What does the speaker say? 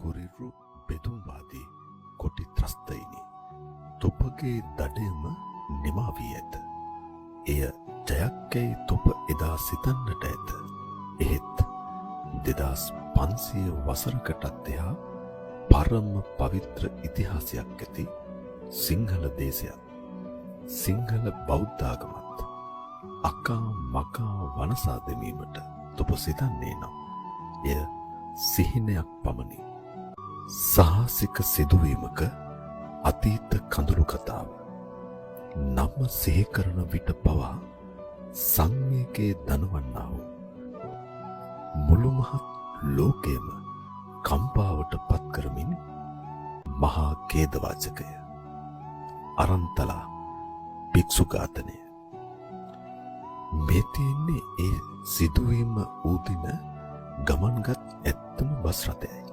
කුරිරු බෙදුම්වාදී කොටි ත්‍රස්තයිනි. තොපගේ දඩයම නිමා වී ඇත. එය ජයක්කැයි තොප එදා සිතන්නට ඇත. එහෙත් 2500 වසරකටත් එහා පරම පවිත්‍ර ඉතිහාසයක් ඇති සිංහල දේශයත් සිංහල බෞද්ධාගමත් අකා මකා වනසා දැමීමට තොප සිතන්නේ නම් එය සිහිනයක් පමණි. සාහසික සිදුවීමක අතීත කඳුළු කතාව. නම සිහි කරන විට පවා සංවේගයේ දනවන්නා වූ මුළු මහත් ලෝකයේම කම්පාවට පත් කරමින් මහා ඛේදවාචකය. අරන්තලා භික්ෂු ඝාතනය. මේ තියෙන්නේ ඒ සිදුවීම ඌ දින ගමන්ගත් ඇත්තම බස් රථයයි.